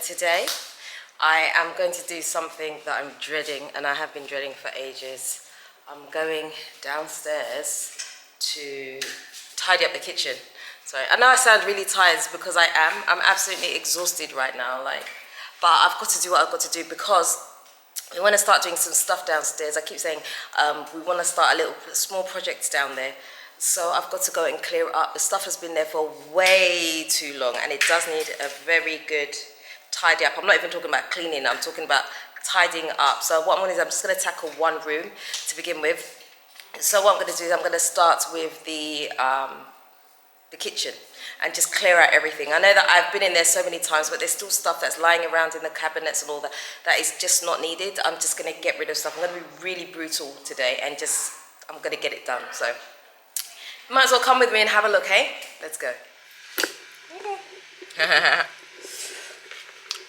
today I am going to do something that I'm dreading, and I have been dreading for ages. I'm going downstairs to tidy up the kitchen. Sorry, I know I sound really tired because I am. I'm absolutely exhausted right now, but I've got to do what I've got to do because we want to start doing some stuff downstairs. I keep saying we want to start small projects down there. So I've got to go and clear it up. The stuff has been there for way too long and it does need a very good tidy up. I'm not even talking about cleaning, I'm talking about tidying up. So what I'm going to do is I'm just going to tackle one room to begin with. So what I'm going to do is I'm going to start with the kitchen and just clear out everything. I know that I've been in there so many times, but there's still stuff that's lying around in the cabinets and all that that is just not needed. I'm just going to get rid of stuff. I'm going to be really brutal today and I'm going to get it done. So you might as well come with me and have a look, hey? Let's go. That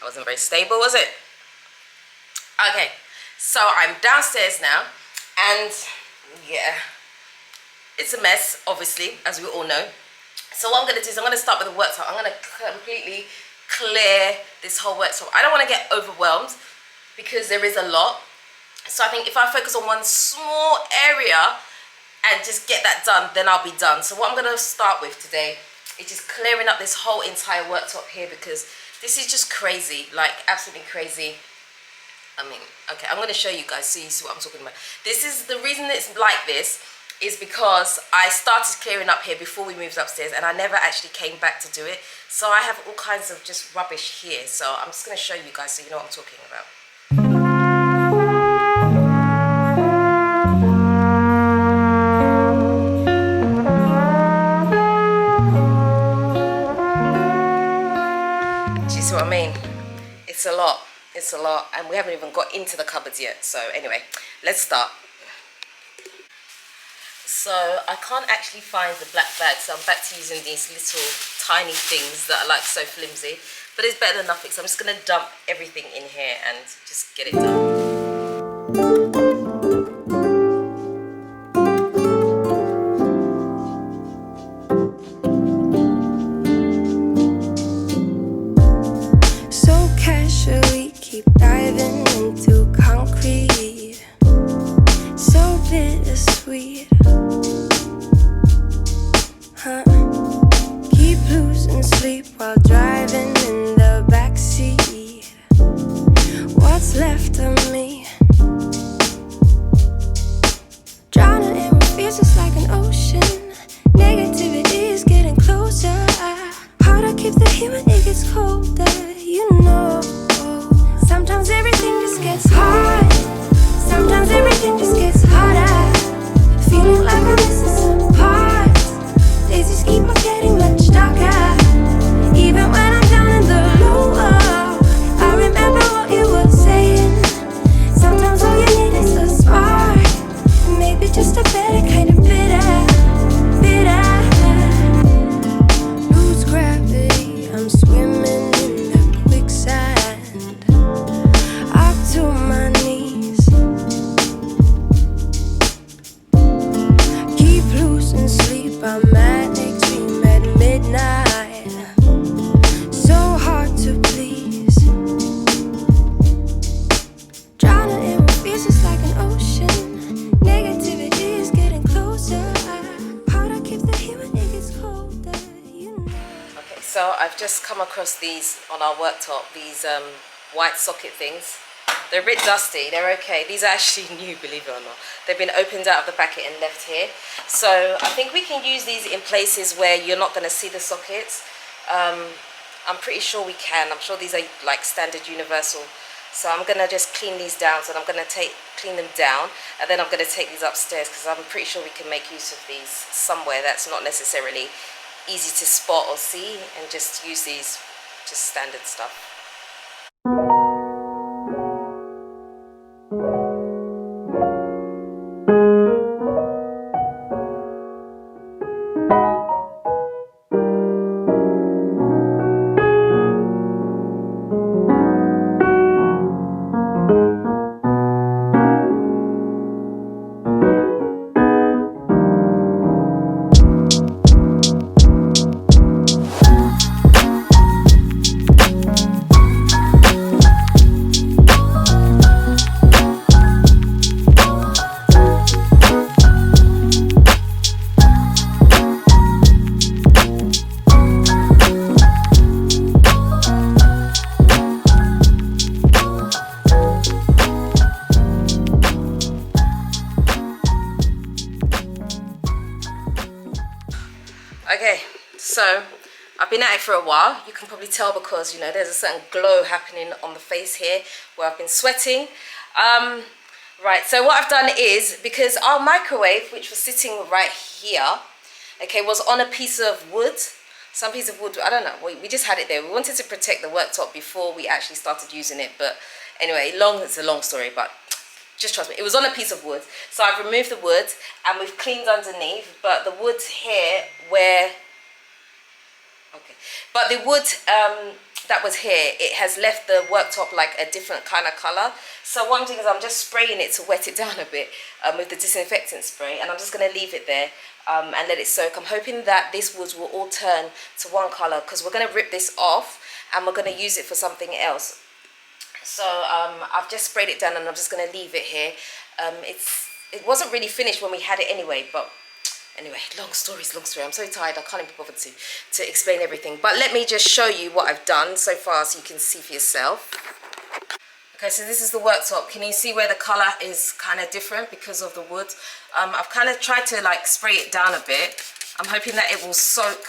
wasn't very stable, was it? Okay, so I'm downstairs now, and yeah, it's a mess, obviously, as we all know. So what I'm going to do is I'm going to start with the worktop. I'm going to completely clear this whole worktop. I don't want to get overwhelmed because there is a lot. So I think if I focus on one small area and just get that done, then I'll be done. So what I'm going to start with today is just clearing up this whole entire worktop here because this is just crazy, like absolutely crazy. I mean, okay, I'm going to show you guys so you see what I'm talking about. This is the reason it's like this is because I started clearing up here before we moved upstairs and I never actually came back to do it. So I have all kinds of just rubbish here. So I'm just going to show you guys so you know what I'm talking about. What I mean, it's a lot, and we haven't even got into the cupboards yet. So anyway, let's start. So I can't actually find the black bag, so I'm back to using these little tiny things that are like so flimsy, but it's better than nothing. So I'm just going to dump everything in here and just get it done. Diving into concrete, so bittersweet, huh? Keep losing sleep while driving in the backseat. What's left of me? Drowning in what feels just like an ocean. Negativity is getting closer. Hard to keep the heat when it gets colder, you know. Sometimes everything just gets hard. Sometimes everything just gets harder. Feeling like I'm missing some parts. Days just keep on getting much darker. Even when I'm down in the lower, I remember what you were saying. Sometimes all you need is a spark, and maybe just a better kind of bitter. Lose gravity, I'm swimming in the quicksand. To my knees, keep losing sleep. I'm manic, dream at midnight. So hard to please. Drowning in what feels just like an ocean. Negativity is getting closer. Hard to keep the heat when it gets colder, you know. Okay, so I've just come across these on our worktop. These white socket things. They're a bit dusty, they're okay. These are actually new, believe it or not. They've been opened out of the packet and left here. So I think we can use these in places where you're not going to see the sockets. I'm pretty sure we can. I'm sure these are like standard universal. So I'm going to just clean these down. So I'm going to clean them down, and then I'm going to take these upstairs because I'm pretty sure we can make use of these somewhere that's not necessarily easy to spot or see, and just use these just standard stuff. So I've been at it for a while. You can probably tell because, you know, there's a certain glow happening on the face here where I've been sweating. Right, so what I've done is, because our microwave, which was sitting right here, okay, was on a piece of wood. Some piece of wood, I don't know, we just had it there. We wanted to protect the worktop before we actually started using it. But anyway, it's a long story, but just trust me. It was on a piece of wood. So I've removed the wood and we've cleaned underneath. But the wood here where... Okay, but the wood that was here, it has left the worktop like a different kind of color. So what I'm doing is I'm just spraying it to wet it down a bit with the disinfectant spray, and I'm just going to leave it there and let it soak. I'm hoping that this wood will all turn to one color, because we're going to rip this off and we're going to use it for something else. So I've just sprayed it down and I'm just going to leave it here. It wasn't really finished when we had it anyway, but anyway, long story. I'm so tired, I can't even be bothered to explain everything. But let me just show you what I've done so far so you can see for yourself. Okay, so this is the worktop. Can you see where the colour is kind of different because of the wood? I've kind of tried to like spray it down a bit. I'm hoping that it will soak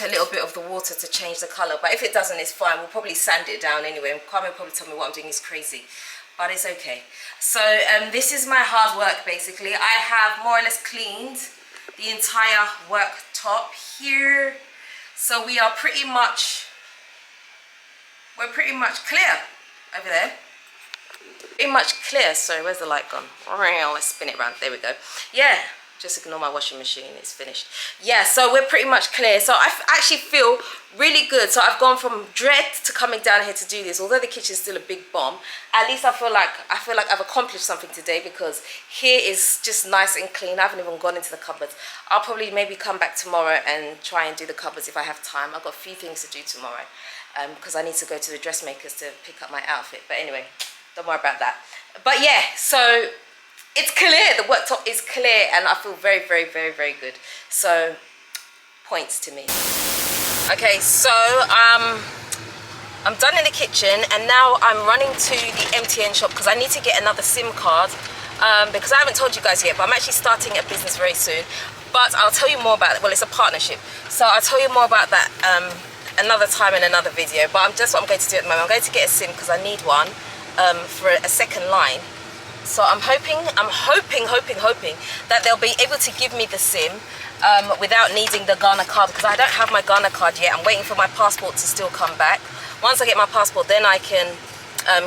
a little bit of the water to change the colour. But if it doesn't, it's fine. We'll probably sand it down anyway. Carmen will probably tell me what I'm doing is crazy. But it's okay. So this is my hard work basically. I have more or less cleaned the entire worktop here. So we're pretty much clear over there. Pretty much clear. Sorry, where's the light gone? Let's spin it around. There we go. Yeah. Just ignore my washing machine, it's finished. Yeah, so we're pretty much clear. So I actually feel really good. So I've gone from dread to coming down here to do this. Although the kitchen's still a big bomb, at least I feel like I've accomplished something today, because here is just nice and clean. I haven't even gone into the cupboards. I'll probably maybe come back tomorrow and try and do the cupboards if I have time. I've got a few things to do tomorrow because I need to go to the dressmakers to pick up my outfit. But anyway, don't worry about that. But yeah, so it's clear, the worktop is clear, and I feel very, very, very, very good. So, points to me. Okay, so I'm done in the kitchen, and now I'm running to the MTN shop because I need to get another SIM card because I haven't told you guys yet, but I'm actually starting a business very soon. But I'll tell you more about it. Well, it's a partnership, so I'll tell you more about that another time in another video. But that's what I'm going to do at the moment. I'm going to get a SIM because I need one for a second line. So I'm hoping that they'll be able to give me the SIM without needing the Ghana card, because I don't have my Ghana card yet. I'm waiting for my passport to still come back. Once I get my passport, then I can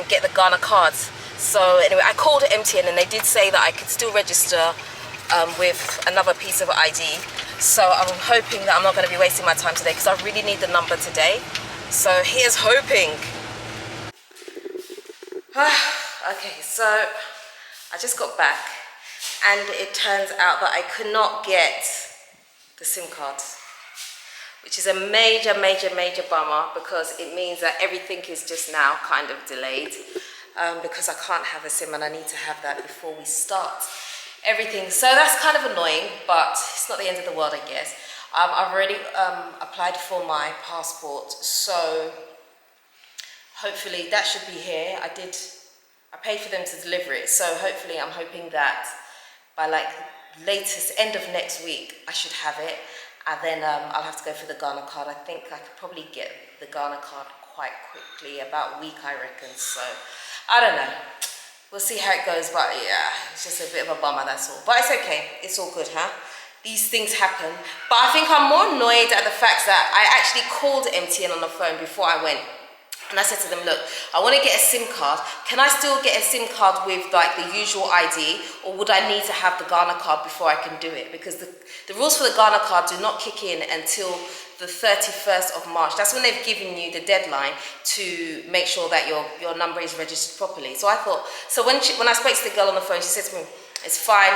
get the Ghana cards. So anyway, I called MTN and they did say that I could still register with another piece of ID. So I'm hoping that I'm not going to be wasting my time today, because I really need the number today. So here's hoping. Okay, so I just got back and it turns out that I could not get the SIM card, which is a major bummer, because it means that everything is just now kind of delayed because I can't have a SIM and I need to have that before we start everything. So that's kind of annoying, but it's not the end of the world, I guess. I've already applied for my passport, so hopefully that should be here. I paid for them to deliver it, so hopefully I'm hoping that by like latest end of next week I should have it, and then I'll have to go for the Ghana card. I think I could probably get the Ghana card quite quickly, about a week I reckon. So I don't know, we'll see how it goes, but yeah, it's just a bit of a bummer, that's all. But it's okay, it's all good, huh? These things happen. But I think I'm more annoyed at the fact that I actually called MTN on the phone before I went. And I said to them, look, I want to get a SIM card. Can I still get a SIM card with like the usual ID, or would I need to have the Ghana card before I can do it? Because the rules for the Ghana card do not kick in until the 31st of March. That's when they've given you the deadline to make sure that your number is registered properly. So I thought, so when I spoke to the girl on the phone, she said to me, it's fine,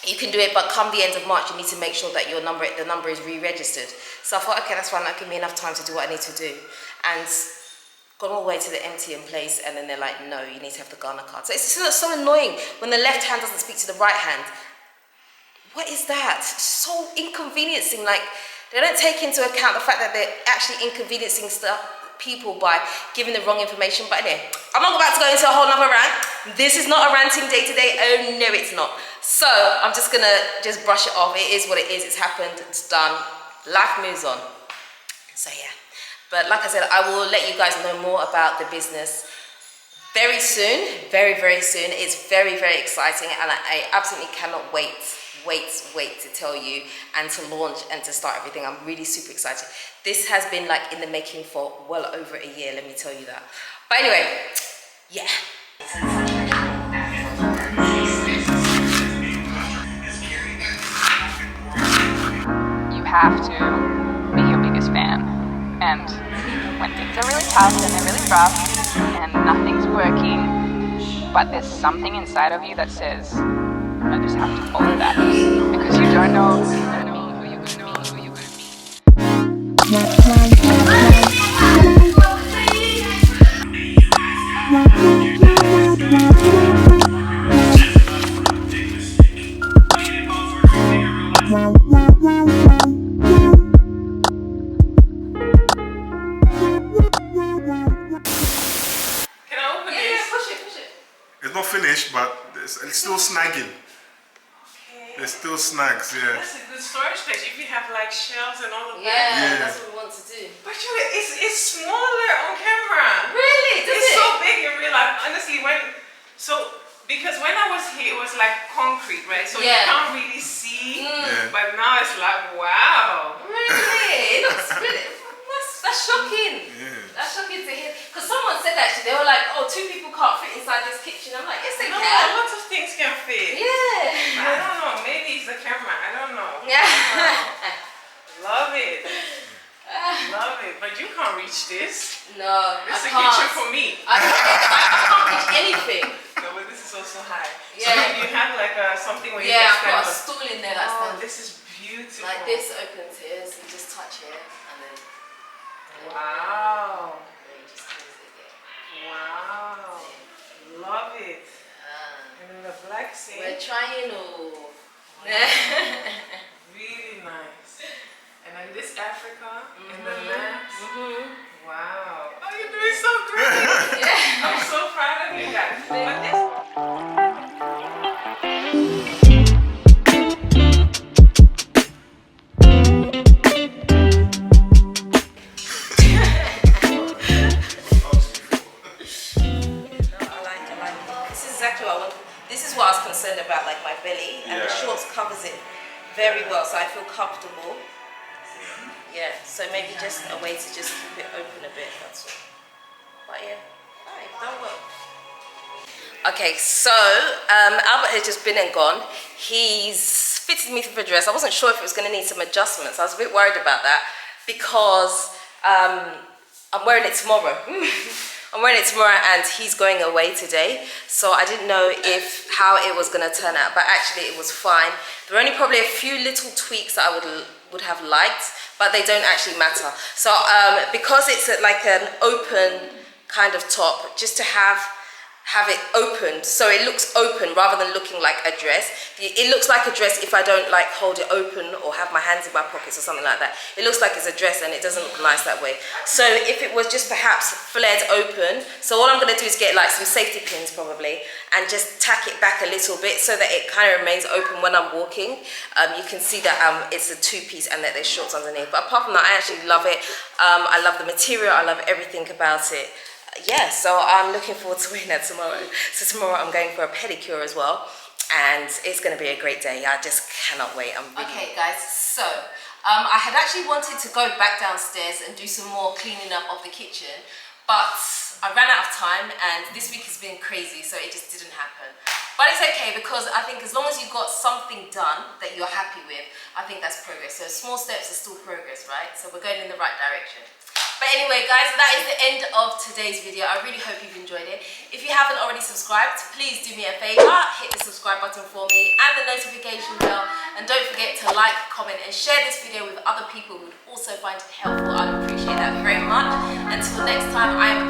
you can do it, but come the end of March, you need to make sure that the number is re-registered. So I thought, okay, that's fine, that'll give me enough time to do what I need to do. And gone all the way to the MTN place, and then they're like, no, you need to have the Ghana card. So it's so annoying when the left hand doesn't speak to the right hand. What is that? It's so inconveniencing. Like, they don't take into account the fact that they're actually inconveniencing people by giving the wrong information. But anyway, I'm not about to go into a whole nother rant. This is not a ranting day today. Oh no, it's not. So I'm just gonna brush it off. It is what it is. It's happened. It's done. life moves on. So yeah, but like I said, I will let you guys know more about the business very soon, very, very soon. It's very, very exciting, and I absolutely cannot wait to tell you and to launch and to start everything. I'm really super excited. This has been like in the making for well over a year, let me tell you that. But anyway, yeah. You have to be your biggest fan. And when things are really tough and they're really rough and nothing's working, but there's something inside of you that says, I just have to follow that. Because you don't know who you're gonna be, who you're gonna be, who you're gonna be. Can I open Yeah, this? push it. It's not finished, but it's still snagging. Okay. There's still snags, yeah. That's a good storage space if you have like shelves and all of Yeah, that. Yeah. that's what we want to do. But it's smaller on camera. Really? Does It's it? so big in real life. Honestly, because when I was here, it was like concrete, right? So Yeah. you can't really see. Yeah. But now it's like, wow. Really? It looks really. That's shocking. Yeah. That's shocking to hear. Because someone said actually, they were like, oh, 2 people can't fit inside this kitchen. I'm like, yes, they No, can. lots of things can fit. Yeah. I don't know. Maybe it's the camera. I don't know. Yeah. Love it. Love it. But you can't reach this. No, This is I a kitchen can't. for me. I can't reach anything. No, but this is also high. Yeah. So you have like something where you Yeah, can I've got a stand stool in there that's up. Oh, done. this is beautiful. Like this opens here, so you just touch here, and then Wow. you just close it again. Wow. Love it. Ah. And then the black We're sink. trying to. Really nice. And then this Africa and the lamps. Wow. Oh, you're doing so great. Yeah. I'm so proud of you guys. But this I like it. This is exactly what I want. This is what I was concerned about, like my belly, and the Yeah. shorts covers it very well, so I feel comfortable. Yeah, so maybe just a way to just keep it open a bit, that's all. But yeah, alright, done well. Okay, so Albert has just been and gone. He's fitted me for a dress. I wasn't sure if it was going to need some adjustments. I was a bit worried about that because I'm wearing it tomorrow. I'm wearing it tomorrow and he's going away today. So I didn't know how it was going to turn out, but actually it was fine. There were only probably a few little tweaks that I would have liked, but they don't actually matter. So because it's like an open kind of top, just to have it opened so it looks open rather than looking like a dress. It looks like a dress if I don't like hold it open or have my hands in my pockets or something like that. It looks like it's a dress and it doesn't look nice that way. So if it was just perhaps flared open, so all I'm going to do is get like some safety pins probably and just tack it back a little bit so that it kind of remains open when I'm walking. You can see that it's a 2-piece and that there's shorts underneath. But apart from that, I actually love it. I love the material. I love everything about it. Yeah, so I'm looking forward to wearing that tomorrow. So tomorrow I'm going for a pedicure as well, and it's going to be a great day. I just cannot wait. Okay, guys. So I had actually wanted to go back downstairs and do some more cleaning up of the kitchen, but I ran out of time, and this week has been crazy, so it just didn't happen. But it's okay because I think as long as you've got something done that you're happy with, I think that's progress. So small steps are still progress, right? So we're going in the right direction. But anyway, guys, that is the end of today's video. I really hope you've enjoyed it. If you haven't already subscribed, please do me a favor, hit the subscribe button for me and the notification bell. And don't forget to like, comment, and share this video with other people who would also find it helpful. I'd appreciate that very much. Until next time, I am